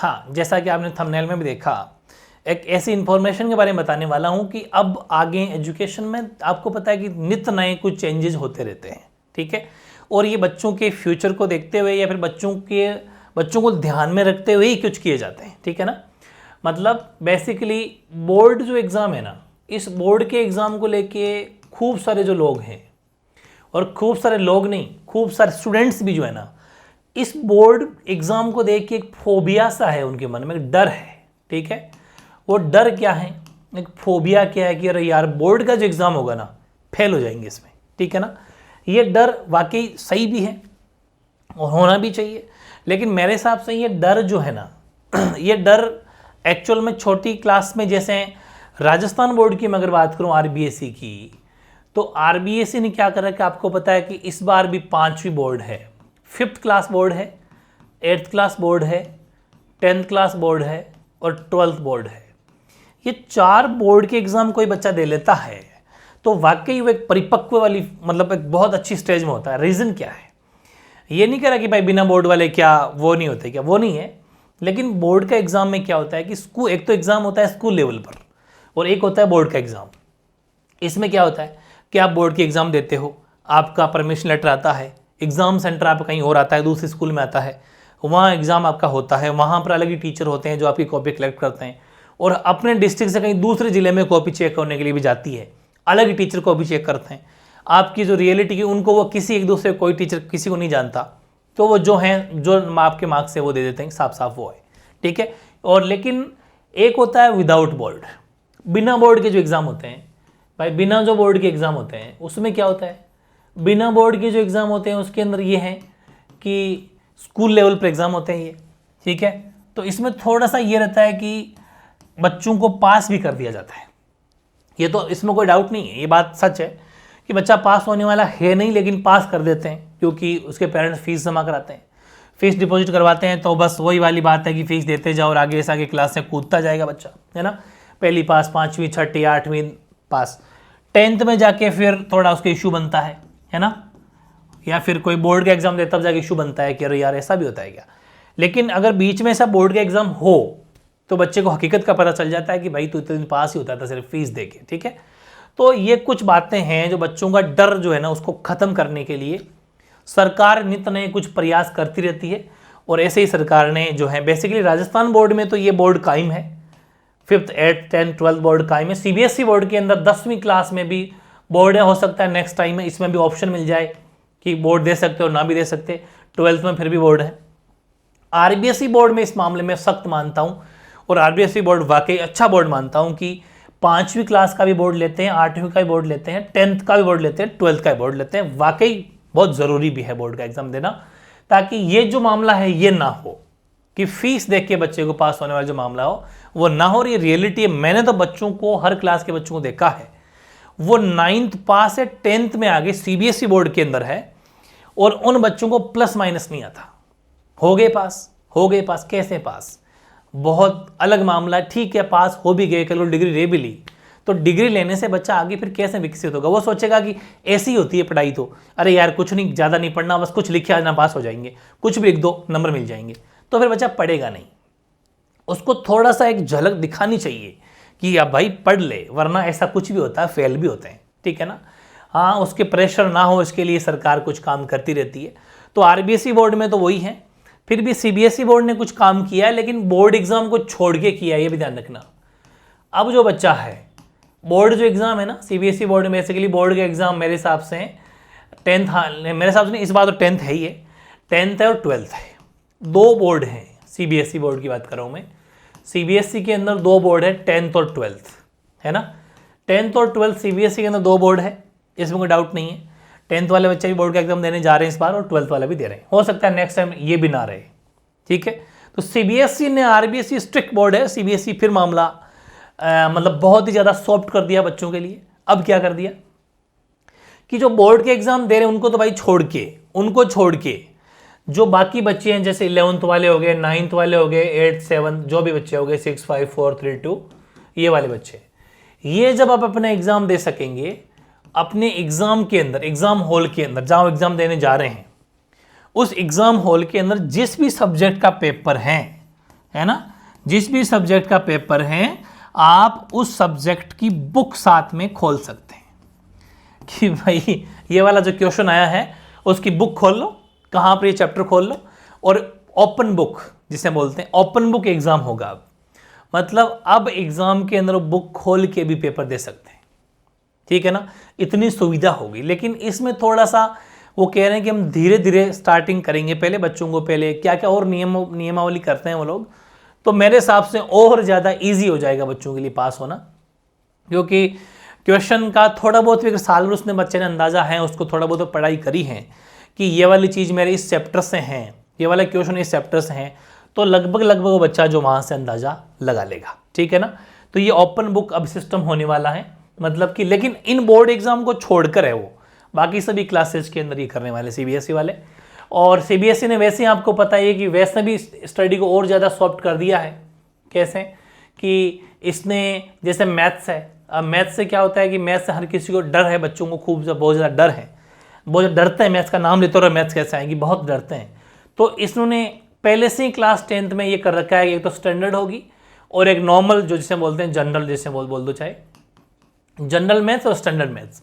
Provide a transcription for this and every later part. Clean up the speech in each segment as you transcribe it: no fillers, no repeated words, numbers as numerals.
हाँ, जैसा कि आपने थंबनेल में भी देखा, एक ऐसी इन्फॉर्मेशन के बारे में बताने वाला हूँ कि अब आगे एजुकेशन में आपको पता है कि नित्य नए कुछ चेंजेस होते रहते हैं, ठीक है। और ये बच्चों के फ्यूचर को देखते हुए या फिर बच्चों को ध्यान में रखते हुए ही कुछ किए जाते हैं, ठीक है ना। मतलब बेसिकली बोर्ड जो एग्ज़ाम है ना, इस बोर्ड के एग्ज़ाम को लेके खूब सारे जो लोग हैं, और खूब सारे लोग नहीं, खूब सारे स्टूडेंट्स भी जो है ना, इस बोर्ड एग्ज़ाम को देख के एक फोबिया सा है उनके मन में, एक डर है, ठीक है। वो डर क्या है, एक फोबिया क्या है कि अरे यार बोर्ड का जो एग्ज़ाम होगा ना, फेल हो जाएंगे इसमें, ठीक है ना। ये डर वाकई सही भी है और होना भी चाहिए, लेकिन मेरे हिसाब से ये डर जो है ना ये डर एक्चुअल में छोटी क्लास में, जैसे राजस्थान बोर्ड की मैं अगर बात करूं आरबीएसई की, तो आरबीएसई ने क्या करा कि आपको पता है कि इस बार भी 5वीं बोर्ड है, 5th क्लास बोर्ड है, 8th क्लास बोर्ड है, 10th क्लास बोर्ड है और 12th बोर्ड है। ये 4 बोर्ड के एग्ज़ाम कोई बच्चा दे लेता है तो वाकई वो एक परिपक्व वाली, मतलब एक बहुत अच्छी स्टेज में होता है। रीज़न क्या है, ये नहीं कह रहा कि भाई बिना बोर्ड वाले क्या वो नहीं होते, क्या वो नहीं है, लेकिन बोर्ड का एग्ज़ाम में क्या होता है कि स्कूल, एक तो एग्ज़ाम होता है स्कूल लेवल पर और एक होता है बोर्ड का एग्ज़ाम। इसमें क्या होता है कि आप बोर्ड के एग्ज़ाम देते हो, आपका परमिशन लेटर आता है, एग्ज़ाम सेंटर आपका कहीं और आता है, दूसरे स्कूल में आता है, वहाँ एग्ज़ाम आपका होता है, वहाँ पर अलग ही टीचर होते हैं जो आपकी कॉपी कलेक्ट करते हैं, और अपने डिस्ट्रिक्ट से कहीं दूसरे ज़िले में कॉपी चेक करने के लिए भी जाती है, अलग ही टीचर कॉपी चेक करते हैं। आपकी जो रियलिटी की उनको वो किसी एक दूसरे कोई टीचर किसी को नहीं जानता, तो वो जो हैं जो आपके मार्क्स है वो दे देते हैं, साफ साफ वो है, ठीक है। और लेकिन एक होता है विदाउट बोर्ड, बिना बोर्ड के जो एग्ज़ाम होते हैं भाई, बिना जो बोर्ड के एग्ज़ाम होते हैं उसमें क्या होता है, बिना बोर्ड के जो एग्ज़ाम होते हैं उसके अंदर ये है कि स्कूल लेवल पर एग्ज़ाम होते हैं ये, ठीक है। तो इसमें थोड़ा सा ये रहता है कि बच्चों को पास भी कर दिया जाता है, ये तो इसमें कोई डाउट नहीं है, ये बात सच है कि बच्चा पास होने वाला है नहीं, लेकिन पास कर देते हैं क्योंकि उसके पेरेंट्स फीस जमा कराते हैं, फीस डिपॉजिट करवाते हैं। तो बस वही वाली बात है कि फीस देते जाओ और आगे से आगे क्लास में कूदता जाएगा बच्चा, है ना। पहली पास, 5वीं, 6ठी, 8वीं पास, 10th में जाके फिर थोड़ा उसका इशू बनता है ना, या फिर कोई बोर्ड का एग्ज़ाम देता तब जाके इशू बनता है कि अरे यार ऐसा भी होता है क्या। लेकिन अगर बीच में ऐसा बोर्ड का एग्ज़ाम हो तो बच्चे को हकीकत का पता चल जाता है कि भाई तू इतने दिन पास ही होता था सिर्फ फीस दे के, ठीक है। तो ये कुछ बातें हैं जो बच्चों का डर जो है ना उसको ख़त्म करने के लिए सरकार नित्य नए कुछ प्रयास करती रहती है, और ऐसे ही सरकार ने जो है बेसिकली राजस्थान बोर्ड में तो ये बोर्ड कायम है, 5th, 8th, 10th, 12th board कायम है। सीबीएसई बोर्ड के अंदर 10वीं क्लास में भी बोर्ड है, हो सकता है नेक्स्ट टाइम में इसमें भी ऑप्शन मिल जाए कि बोर्ड दे सकते हो ना भी दे सकते, 12th में फिर भी बोर्ड है। आरबीएसई बोर्ड में इस मामले में सख्त मानता हूँ, और आरबीएसई बोर्ड वाकई अच्छा बोर्ड मानता हूँ कि 5वीं क्लास का भी बोर्ड लेते हैं, 8वीं का भी बोर्ड लेते हैं, 10th का भी बोर्ड लेते हैं, 12th का भी बोर्ड लेते हैं। वाकई बहुत ज़रूरी भी है बोर्ड का एग्ज़ाम देना, ताकि ये जो मामला है ये ना हो कि फीस देख के बच्चे को पास होने वाला जो मामला हो वो ना हो। ये रियलिटी है, मैंने तो बच्चों को, हर क्लास के बच्चों को देखा है, वो 9th पास है, 10th में आगे सीबीएसई बोर्ड के अंदर है, और उन बच्चों को प्लस माइनस नहीं आता, हो गए पास, कैसे पास, बहुत अलग मामला है। ठीक है, पास हो भी गए, कल डिग्री ले भी ली, तो डिग्री लेने से बच्चा आगे फिर कैसे विकसित होगा। वो सोचेगा कि ऐसी होती है पढ़ाई, तो अरे यार कुछ नहीं, ज़्यादा नहीं पढ़ना, बस कुछ लिखे आज ना पास हो जाएंगे, कुछ भी 1-2 नंबर मिल जाएंगे, तो फिर बच्चा पढ़ेगा नहीं। उसको थोड़ा सा एक झलक दिखानी चाहिए कि अब भाई पढ़ ले, वरना ऐसा कुछ भी होता है, फेल भी होते हैं, ठीक है ना। हाँ, उसके प्रेशर ना हो इसके लिए सरकार कुछ काम करती रहती है। तो आरबीएसई बोर्ड में तो वही है, फिर भी सीबीएसई बोर्ड ने कुछ काम किया है, लेकिन बोर्ड एग्ज़ाम को छोड़ के किया है, ये भी ध्यान रखना। अब जो बच्चा है, बोर्ड जो एग्ज़ाम है ना, सीबीएसई बोर्ड में बेसिकली बोर्ड के एग्ज़ाम मेरे हिसाब से 10th, हाँ मेरे हिसाब से नहीं, इस बार तो 10th है ही है, 10th है और 12th है, 2 बोर्ड हैं। सीबीएसई बोर्ड की बात कर रहा हूँ मैं, सीबीएसई के अंदर 2 बोर्ड है, 10th और 12th, है ना। 10th और 12th सीबीएसई के अंदर 2 बोर्ड है, इसमें कोई डाउट नहीं है। 10th वाले बच्चे भी बोर्ड का एग्जाम देने जा रहे हैं इस बार, और 12th वाले भी दे रहे हैं, हो सकता है नेक्स्ट टाइम ये भी ना रहे, ठीक है। तो सीबीएसई ने, आरबीएसई स्ट्रिक्ट बोर्ड है, सीबीएसई फिर मामला मतलब बहुत ही ज़्यादा सॉफ्ट कर दिया बच्चों के लिए। अब क्या कर दिया कि जो बोर्ड के एग्जाम दे रहे हैं उनको तो भाई छोड़ के जो बाकी बच्चे हैं, जैसे 11th वाले हो गए, 9th वाले हो गए, 8th 7th जो भी बच्चे हो गए, 6 5 4 3 2 ये वाले बच्चे, ये जब आप अपना एग्जाम दे सकेंगे अपने एग्जाम के अंदर, एग्जाम हॉल के अंदर जहाँ एग्जाम देने जा रहे हैं, उस एग्जाम हॉल के अंदर जिस भी सब्जेक्ट का पेपर है है ना, जिस भी सब्जेक्ट का पेपर है आप उस सब्जेक्ट की बुक साथ में खोल सकते हैं कि भाई ये वाला जो क्वेश्चन आया है उसकी बुक खोल लो, कहाँ पर ये चैप्टर खोल लो, और ओपन बुक जिसे बोलते हैं, ओपन बुक एग्जाम होगा अब, मतलब अब एग्जाम के अंदर बुक खोल के भी पेपर दे सकते हैं, ठीक है ना, इतनी सुविधा होगी। लेकिन इसमें थोड़ा सा वो कह रहे हैं कि हम धीरे धीरे स्टार्टिंग करेंगे, पहले बच्चों को पहले क्या क्या और नियमावली करते हैं वो लोग, तो मेरे हिसाब से और ज़्यादा ईजी हो जाएगा बच्चों के लिए पास होना, क्योंकि क्वेश्चन का थोड़ा बहुत भी अगर साल भर उसने बच्चे ने अंदाज़ा है, उसको थोड़ा बहुत पढ़ाई करी है कि ये वाली चीज़ मेरे इस चैप्टर से हैं, ये वाला क्वेश्चन इस चैप्टर से हैं, तो लगभग वो बच्चा जो वहाँ से अंदाज़ा लगा लेगा, ठीक है ना। तो ये ओपन बुक अब सिस्टम होने वाला है, मतलब कि, लेकिन इन बोर्ड एग्जाम को छोड़कर है वो, बाकी सभी क्लासेज के अंदर ये करने वाले सीबीएसई वाले। और सीबीएसई ने वैसे ही आपको पता है कि वैसे भी स्टडी को और ज़्यादा सॉफ्ट कर दिया है। कैसे कि इसने, जैसे मैथ्स है, अब मैथ्स से क्या होता है कि मैथ्स से हर किसी को डर है, बच्चों को खूब बहुत ज़्यादा डर है, बहुत डरते हैं, मैथ्स का नाम लेते हो मैथ्स कैसे आएगी, बहुत डरते हैं। तो इन्होंने पहले से ही क्लास 10th में ये कर रखा है कि एक तो स्टैंडर्ड होगी और एक नॉर्मल जो जिसे बोलते हैं जनरल, जैसे बोल दो चाहे जनरल मैथ्स और स्टैंडर्ड मैथ्स।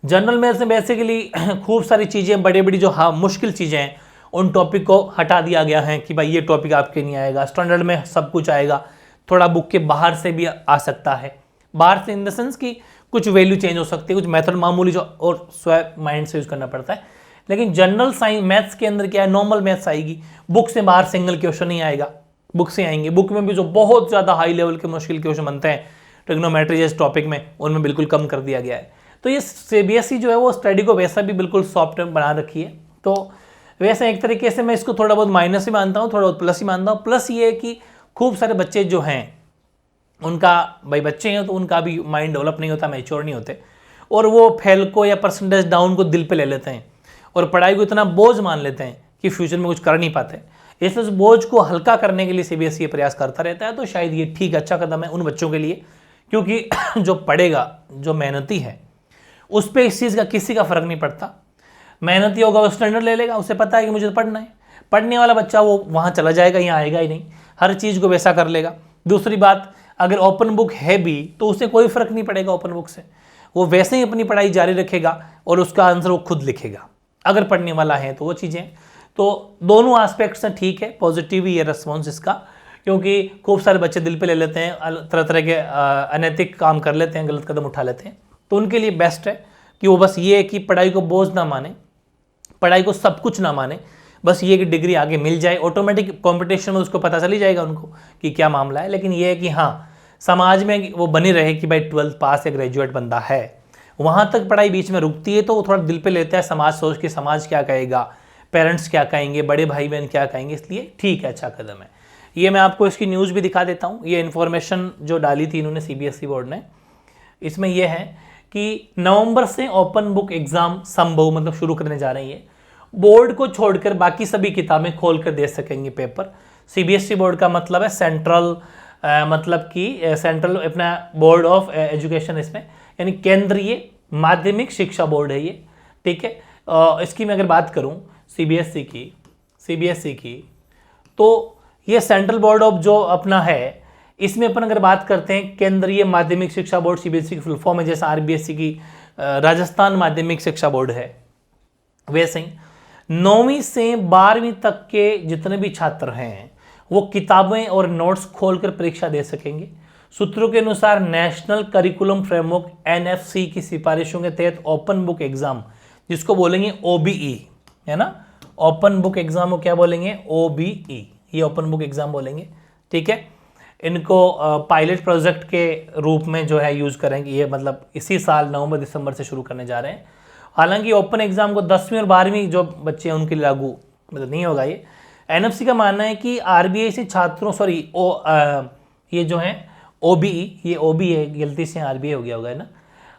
जनरल मैथ्स में बेसिकली खूब सारी चीज़ें, बड़ी बड़ी जो मुश्किल चीज़ें हैं उन टॉपिक को हटा दिया गया है कि भाई ये टॉपिक आपके नहीं आएगा। स्टैंडर्ड में सब कुछ आएगा, थोड़ा बुक के बाहर से भी आ सकता है, बाहर से इन द सेंस कि कुछ वैल्यू चेंज हो सकती है, कुछ मेथड मामूली जो और स्वयं माइंड से यूज़ करना पड़ता है। लेकिन जनरल साइंस मैथ्स के अंदर क्या है, नॉर्मल मैथ्स आएगी, बुक से बाहर सिंगल क्वेश्चन नहीं आएगा, बुक से आएंगे। बुक में भी जो बहुत ज़्यादा हाई लेवल के मुश्किल क्वेश्चन बनते हैं ट्रिग्नोमेट्री जैसे टॉपिक में, उनमें बिल्कुल कम कर दिया गया है। तो ये सीबीएसई जो है वो स्टडी को वैसा भी बिल्कुल सॉफ्ट बना रखी है। तो वैसे एक तरीके से मैं इसको थोड़ा बहुत माइनस ही मानता हूँ, थोड़ा बहुत प्लस ही मानता हूँ। प्लस ये है कि खूब सारे बच्चे जो हैं उनका, भाई बच्चे हैं तो उनका भी माइंड डेवलप नहीं होता, मैच्योर नहीं होते, और वो फेल को या परसेंटेज डाउन को दिल पे ले लेते हैं और पढ़ाई को इतना बोझ मान लेते हैं कि फ्यूचर में कुछ कर नहीं पाते। इस बोझ को हल्का करने के लिए सीबीएसई प्रयास करता रहता है। तो शायद ये ठीक अच्छा कदम है उन बच्चों के लिए, क्योंकि जो पढ़ेगा, जो मेहनती है, उस पर इस चीज़ का किसी का फर्क नहीं पड़ता। मेहनती होगा वो स्टैंडर्ड ले लेगा, उसे पता है कि मुझे तो पढ़ना है। पढ़ने वाला बच्चा वो वहाँ चला जाएगा, यहाँ आएगा ही नहीं, हर चीज़ को वैसा कर लेगा। दूसरी बात, अगर ओपन बुक है भी तो उसे कोई फर्क नहीं पड़ेगा ओपन बुक से, वो वैसे ही अपनी पढ़ाई जारी रखेगा और उसका आंसर वो खुद लिखेगा अगर पढ़ने वाला है तो वो चीज़ें। तो दोनों एस्पेक्ट्स हैं, ठीक है, पॉजिटिव ही है रिस्पॉन्स इसका, क्योंकि खूब सारे बच्चे दिल पे ले लेते हैं, तरह तरह के अनैतिक काम कर लेते हैं, गलत कदम उठा लेते हैं। तो उनके लिए बेस्ट है कि वो बस ये है कि पढ़ाई को बोझ ना माने, पढ़ाई को सब कुछ ना माने, बस ये कि डिग्री आगे मिल जाए, ऑटोमेटिक कंपटीशन में उसको पता चली जाएगा उनको कि क्या मामला है। लेकिन ये है कि हाँ, समाज में वो बनी रहे कि भाई 12th पास या ग्रेजुएट बंदा है, वहाँ तक पढ़ाई बीच में रुकती है तो वो थोड़ा दिल पे लेता है, समाज सोच के समाज क्या कहेगा, पेरेंट्स क्या कहेंगे, बड़े भाई बहन क्या कहेंगे, इसलिए ठीक है, अच्छा कदम है ये। मैं आपको इसकी न्यूज़ भी दिखा देता हूँ। ये इन्फॉर्मेशन जो डाली थी इन्होंने सीबीएसई बोर्ड ने, इसमें यह है कि नवंबर से ओपन बुक एग्जाम संभव, मतलब शुरू करने जा रही है। बोर्ड को छोड़कर बाकी सभी किताबें खोल कर दे सकेंगे पेपर। सीबीएसई बोर्ड का मतलब है सेंट्रल, मतलब कि सेंट्रल अपना बोर्ड ऑफ एजुकेशन, इसमें यानी केंद्रीय माध्यमिक शिक्षा बोर्ड है ये, ठीक है। इसकी मैं अगर बात करूं सीबीएसई की, तो ये सेंट्रल बोर्ड ऑफ जो अपना है, इसमें अपन अगर बात करते हैं केंद्रीय माध्यमिक शिक्षा बोर्ड, सीबीएसई की फुल फॉर्म है, जैसा आरबीएसई की राजस्थान माध्यमिक शिक्षा बोर्ड है, वैसे ही 9वीं से 12वीं तक के जितने भी छात्र हैं वो किताबें और नोट्स खोलकर परीक्षा दे सकेंगे। सूत्रों के अनुसार नेशनल करिकुलम फ्रेमवर्क एनएफसी की सिफारिशों के तहत ओपन बुक एग्जाम, जिसको बोलेंगे ओबीई, है ना, ओपन बुक एग्जाम को क्या बोलेंगे, ओबीई, ये ओपन बुक एग्जाम बोलेंगे, ठीक है। इनको पायलट प्रोजेक्ट के रूप में जो है यूज करेंगे, ये मतलब इसी साल नवंबर दिसंबर से शुरू करने जा रहे हैं। हालांकि ओपन एग्जाम को 10वीं और 12वीं जो बच्चे हैं उनके लिए लागू मतलब नहीं होगा ये। एनएफसी का मानना है कि आरबीआई से छात्रों, ये जो है ओबीई, ये ओबी है, गलती से आरबीआई हो गया होगा, है ना।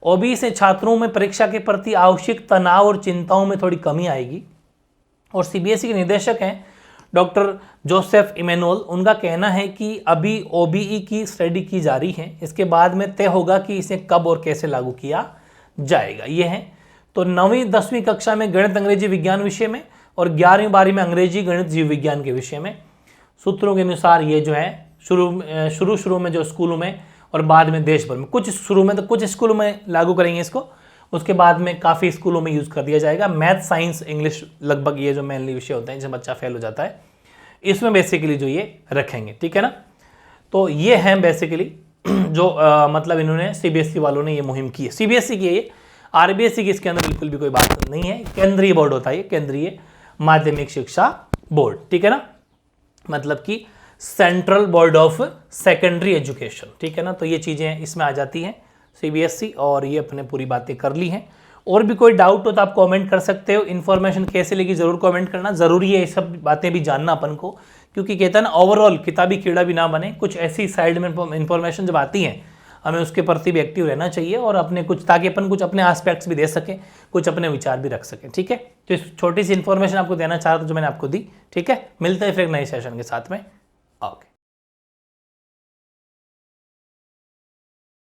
ओबीई से छात्रों में परीक्षा के प्रति आवश्यक तनाव और चिंताओं में थोड़ी कमी आएगी। और सीबीएसई के निदेशक हैं डॉक्टर जोसेफ इमैनुअल, उनका कहना है कि अभी ओबीई की स्टडी की जा रही है, इसके बाद में तय होगा कि इसे कब और कैसे लागू किया जाएगा। ये है तो 9वीं 10वीं कक्षा में गणित अंग्रेजी विज्ञान विषय में और 11वीं 12वीं में अंग्रेजी गणित जीव विज्ञान के विषय में सूत्रों के अनुसार ये जो है शुरू में जो स्कूलों में और बाद में देश भर में, कुछ शुरू में तो कुछ स्कूलों में लागू करेंगे इसको, उसके बाद में काफ़ी स्कूलों में यूज़ कर दिया जाएगा। मैथ, साइंस, इंग्लिश लगभग ये जो मेनली विषय होते हैं जिसमें बच्चा फेल हो जाता है, इसमें बेसिकली जो ये रखेंगे, ठीक है ना। तो ये हैं बेसिकली जो मतलब इन्होंने सीबीएसई वालों ने ये मुहिम की है। सीबीएसई की है ये, आरबीएसई की इसके अंदर बिल्कुल भी कोई बात नहीं है। केंद्रीय बोर्ड होता है ये, केंद्रीय माध्यमिक शिक्षा बोर्ड, ठीक है ना, मतलब कि central board of secondary education, ठीक है ना। तो ये चीज़ें इसमें आ जाती हैं सीबीएसई, और ये अपने पूरी बातें कर ली हैं। और भी कोई डाउट हो तो आप कमेंट कर सकते हो। इन्फॉर्मेशन कैसे लगी ज़रूर कमेंट करना, ज़रूरी है ये सब बातें भी जानना अपन को, क्योंकि कहता है ना ओवरऑल किताबी कीड़ा भी ना बने, कुछ ऐसी साइड में इन्फॉर्मेशन जब आती हैं हमें उसके प्रति भी एक्टिव रहना चाहिए, और अपने कुछ ताकि अपन कुछ अपने एस्पेक्ट्स भी दे सकें, कुछ अपने विचार भी रख सकें, ठीक है। तो इस छोटी सी इन्फॉर्मेशन आपको देना चाह रहा था जो मैंने आपको दी, ठीक है। मिलते हैं फिर नए सेशन के साथ में, ओके।